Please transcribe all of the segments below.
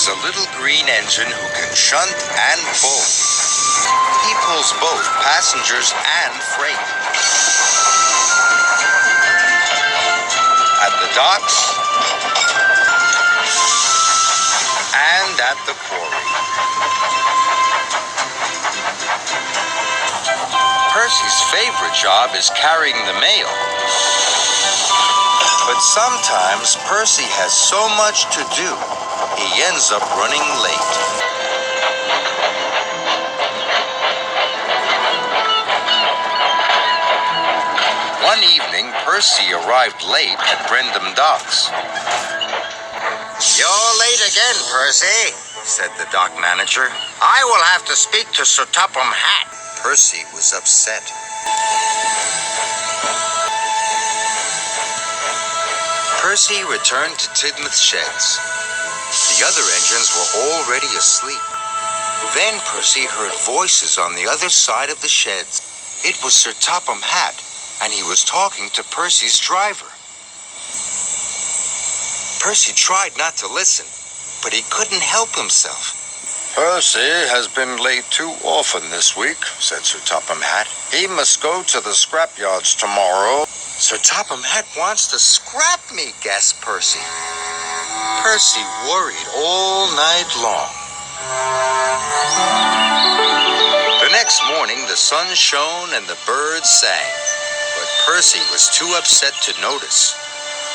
is a little green engine who can shunt and pull. He pulls both passengers and freight. At the docks and at the quarry. Percy's favorite job is carrying the mail. But sometimes Percy has so much to do, he ends up running late. One evening, Percy arrived late at Brendam Docks. You're late again, Percy, said the dock manager. I will have to speak to Sir Topham Hatt. Percy was upset. Percy returned to Tidmouth's sheds. The other engines were already asleep. Then Percy heard voices on the other side of the sheds. It was Sir Topham Hatt, and he was talking to Percy's driver. Percy tried not to listen, but he couldn't help himself. Percy has been late too often this week, said Sir Topham Hatt. He must go to the scrapyards tomorrow. Sir Topham Hatt wants to scrap me, gasped Percy. Percy worried all night long. The next morning, the sun shone and the birds sang, but Percy was too upset to notice.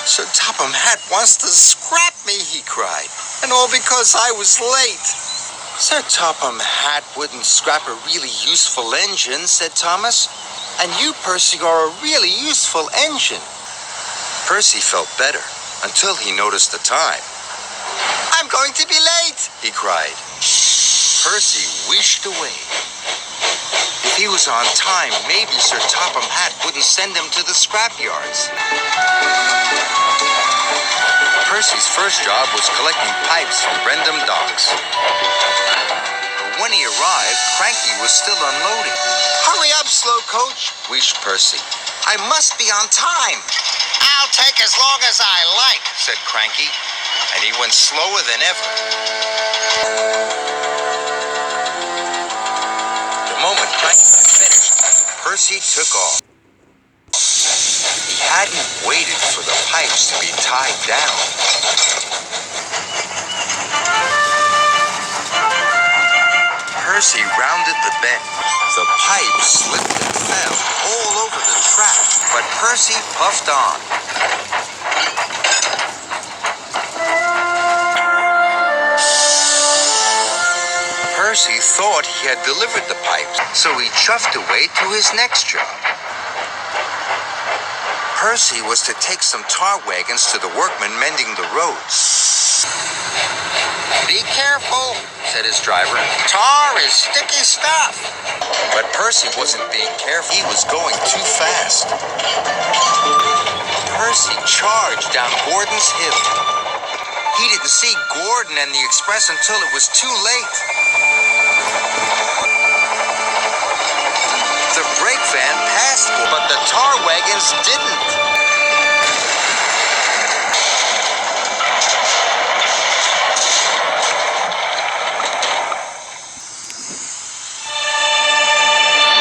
Sir Topham Hatt wants to scrap me, he cried, and all because I was late. Sir Topham Hatt wouldn't scrap a really useful engine, said Thomas. And you, Percy, are a really useful engine. Percy felt better until he noticed the time. I'm going to be late, he cried. Percy wished away. If he was on time, maybe Sir Topham Hatt wouldn't send him to the scrapyards. Percy's first job was collecting pipes from Brendam Docks. But when he arrived, Cranky was still unloading. Hurry up, slow coach, wished Percy. I must be on time. I'll take as long as I like, said Cranky, and he went slower than ever. The moment Cranky had finished, Percy took off. He hadn't waited for the pipes to be tied down. Percy rounded the bend. The pipe slipped and fell all over the track, but Percy puffed on. Percy thought he had delivered the pipes, so he chuffed away to his next job. Percy was to take some tar wagons to the workmen mending the roads. Be careful, said his driver. Tar is sticky stuff. But Percy wasn't being careful. He was going too fast. Percy charged down Gordon's Hill. He didn't see Gordon and the express until it was too late. The brake van passed, but the tar wagons didn't.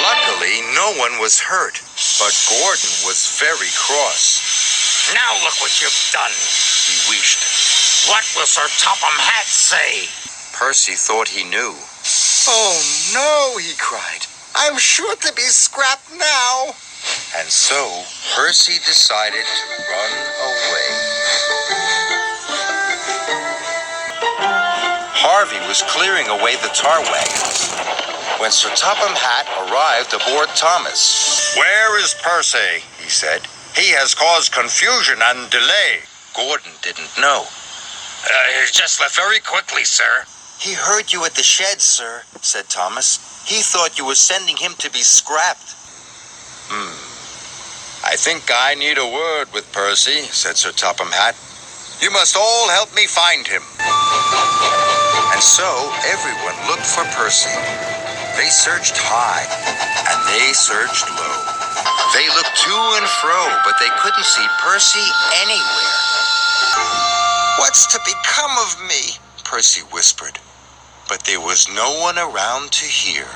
Luckily, no one was hurt, but Gordon was very cross. Now look what you've done, he wished. What will Sir Topham Hatt say? Percy thought he knew. Oh no, he cried. I'm sure to be scrapped now. And so, Percy decided to run away. Harvey was clearing away the tar wagons when Sir Topham Hatt arrived aboard Thomas. Where is Percy? He said. He has caused confusion and delay. Gordon didn't know. He just left very quickly, sir. He heard you at the shed, sir, said Thomas. He thought you were sending him to be scrapped. I think I need a word with Percy, said Sir Topham Hatt. You must all help me find him. And so everyone looked for Percy. They searched high, and they searched low. They looked to and fro, but they couldn't see Percy anywhere. What's to become of me? Percy whispered, but there was no one around to hear.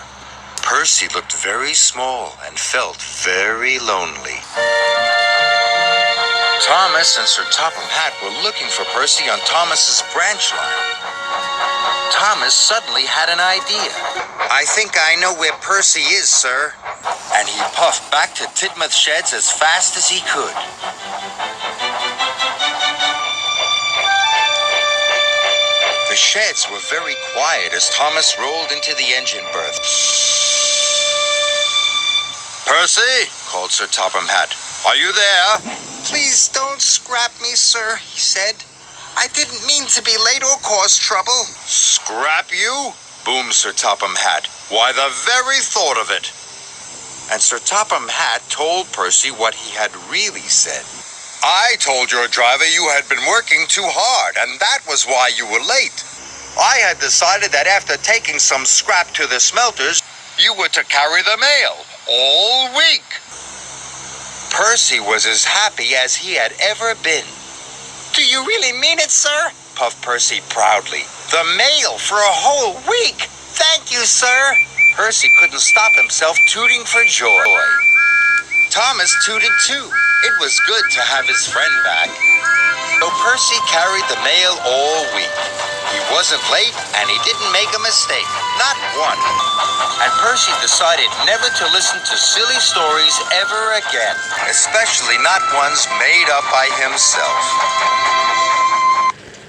Percy looked very small and felt very lonely. Thomas and Sir Topham Hatt were looking for Percy on Thomas's branch line. Thomas suddenly had an idea. I think I know where Percy is, sir. And he puffed back to Tidmouth Sheds as fast as he could. The sheds were very quiet as Thomas rolled into the engine berth. "Percy," called Sir Topham Hatt, "are you there?" Please don't scrap me, sir, he said. I didn't mean to be late or cause trouble. "Scrap you?" boomed Sir Topham Hatt. "Why, the very thought of it." And Sir Topham Hatt told Percy what he had really said. "I told your driver you had been working too hard, and that was why you were late. I had decided that after taking some scrap to the smelters, you were to carry the mail all week." Percy was as happy as he had ever been. Do you really mean it, sir? puffed Percy proudly. "The mail for a whole week! Thank you, sir. Percy couldn't stop himself tooting for joy. Thomas tooted too. It was good to have his friend back. So Percy carried the mail all week. He wasn't late and he didn't make a mistake, not one. And Percy decided never to listen to silly stories ever again, especially not ones made up by himself.